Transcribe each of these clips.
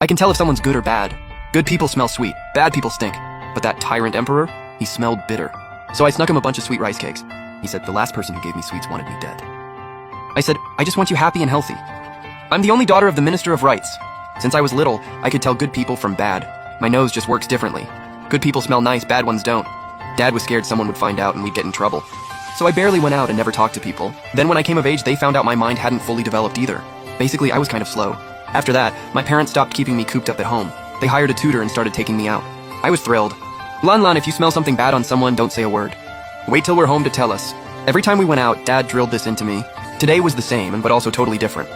I can tell if someone's good or bad. Good people smell sweet, bad people stink. But that tyrant emperor, he smelled bitter. So I snuck him a bunch of sweet rice cakes. He said the last person who gave me sweets wanted me dead. I said, I just want you happy and healthy. I'm the only daughter of the Minister of Rights. Since I was little, I could tell good people from bad. My nose just works differently. Good people smell nice, bad ones don't. Dad was scared someone would find out and we'd get in trouble. So I barely went out and never talked to people. Then when I came of age, they found out my mind hadn't fully developed either. Basically, I was kind of slow. After that, my parents stopped keeping me cooped up at home. They hired a tutor and started taking me out. I was thrilled. Lan, if you smell something bad on someone, don't say a word. Wait till we're home to tell us. Every time we went out, Dad drilled this into me. Today was the same, but also totally different.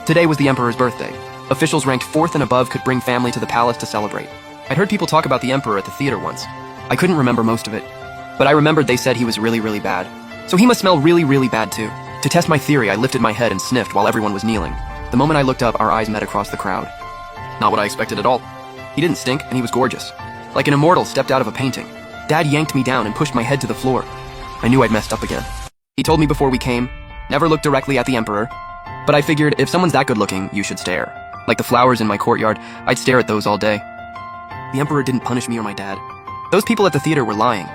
Today was the Emperor's birthday. Officials ranked 4th and above could bring family to the palace to celebrate. I'd heard people talk about the Emperor at the theater once. I couldn't remember most of it, but I remembered they said he was really, really bad. So he must smell really, really bad too. To test my theory, I lifted my head and sniffed while everyone was kneeling. The moment I looked up, our eyes met across the crowd. Not what I expected at all. He didn't stink, and he was gorgeous. Like an immortal stepped out of a painting. Dad yanked me down and pushed my head to the floor. I knew I'd messed up again. He told me before we came, never look directly at the Emperor. But I figured if someone's that good looking, you should stare. Like the flowers in my courtyard, I'd stare at those all day. The Emperor didn't punish me or my dad. Those people at the theater were lying.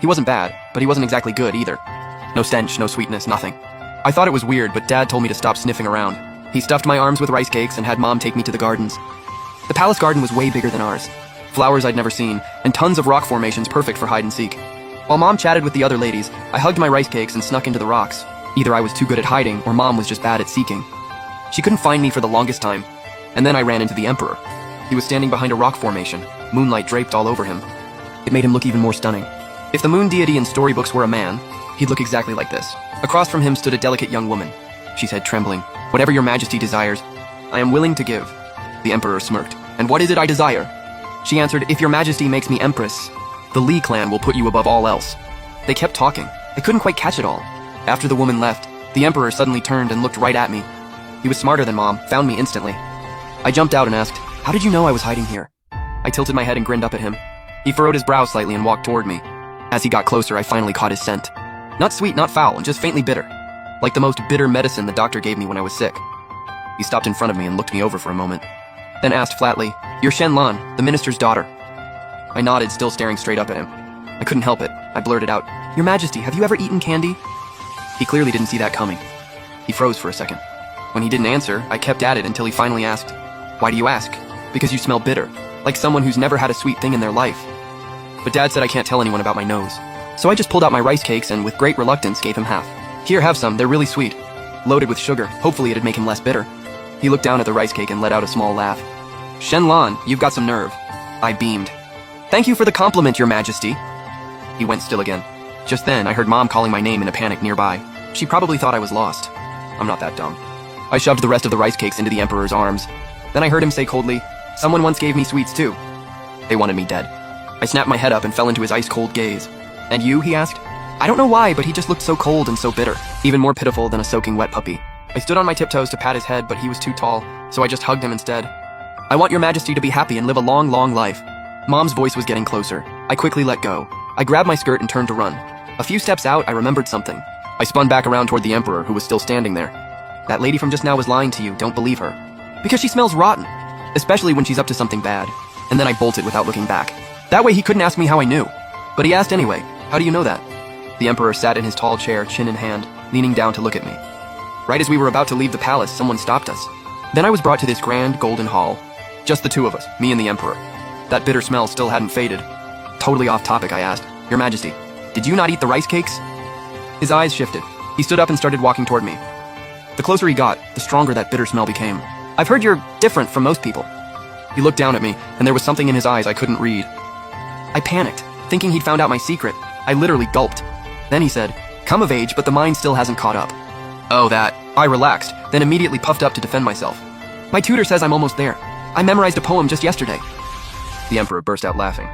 He wasn't bad, but he wasn't exactly good either. No stench, no sweetness, nothing. I thought it was weird, but Dad told me to stop sniffing around. He stuffed my arms with rice cakes and had Mom take me to the gardens. The palace garden was way bigger than ours. Flowers I'd never seen, and tons of rock formations perfect for hide and seek. While Mom chatted with the other ladies, I hugged my rice cakes and snuck into the rocks. Either I was too good at hiding, or Mom was just bad at seeking. She couldn't find me for the longest time. And then I ran into the Emperor. He was standing behind a rock formation, moonlight draped all over him. It made him look even more stunning. If the moon deity in storybooks were a man, he'd look exactly like this. Across from him stood a delicate young woman. She said, trembling, "Whatever your majesty desires, I am willing to give." The Emperor smirked. "And what is it I desire?" She answered, "If your majesty makes me empress, the Li clan will put you above all else." They kept talking. I couldn't quite catch it all. After the woman left, the Emperor suddenly turned and looked right at me. He was smarter than Mom, found me instantly. I jumped out and asked, "How did you know I was hiding here?" I tilted my head and grinned up at him. He furrowed his brow slightly and walked toward me. As he got closer, I finally caught his scent. Not sweet, not foul, just faintly bitter. Like the most bitter medicine the doctor gave me when I was sick. He stopped in front of me and looked me over for a moment, then asked flatly, "You're Shen Lan, the minister's daughter." I nodded, still staring straight up at him. I couldn't help it. I blurted out, "Your Majesty, have you ever eaten candy?" He clearly didn't see that coming. He froze for a second. When he didn't answer, I kept at it until he finally asked, "Why do you ask?" "Because you smell bitter, like someone who's never had a sweet thing in their life." But Dad said I can't tell anyone about my nose. So I just pulled out my rice cakes and with great reluctance gave him half. "Here, have some, they're really sweet. Loaded with sugar, hopefully it'd make him less bitter." He looked down at the rice cake and let out a small laugh. "Shen Lan, you've got some nerve." I beamed. "Thank you for the compliment, Your Majesty." He went still again. Just then, I heard Mom calling my name in a panic nearby. She probably thought I was lost. I'm not that dumb. I shoved the rest of the rice cakes into the Emperor's arms. Then I heard him say coldly, "Someone once gave me sweets too." They wanted me dead. I snapped my head up and fell into his ice-cold gaze. "And you?" he asked. I don't know why, but he just looked so cold and so bitter, even more pitiful than a soaking wet puppy. I stood on my tiptoes to pat his head, but he was too tall, so I just hugged him instead. "I want Your Majesty to be happy and live a long, long life." Mom's voice was getting closer. I quickly let go. I grabbed my skirt and turned to run. A few steps out, I remembered something. I spun back around toward the Emperor, who was still standing there. "That lady from just now was lying to you, don't believe her. Because she smells rotten, especially when she's up to something bad." And then I bolted without looking back. That way he couldn't ask me how I knew. But he asked anyway, "How do you know that?" The Emperor sat in his tall chair, chin in hand, leaning down to look at me. Right as we were about to leave the palace, someone stopped us. Then I was brought to this grand golden hall. Just the two of us, me and the Emperor. That bitter smell still hadn't faded. Totally off topic, I asked, "Your Majesty, did you not eat the rice cakes?" His eyes shifted. He stood up and started walking toward me. The closer he got, the stronger that bitter smell became. "I've heard you're different from most people." He looked down at me, and there was something in his eyes I couldn't read. I panicked, thinking he'd found out my secret. I literally gulped. Then he said, "Come of age, but the mind still hasn't caught up." "Oh, that." I relaxed, then immediately puffed up to defend myself. "My tutor says I'm almost there. I memorized a poem just yesterday." The Emperor burst out laughing.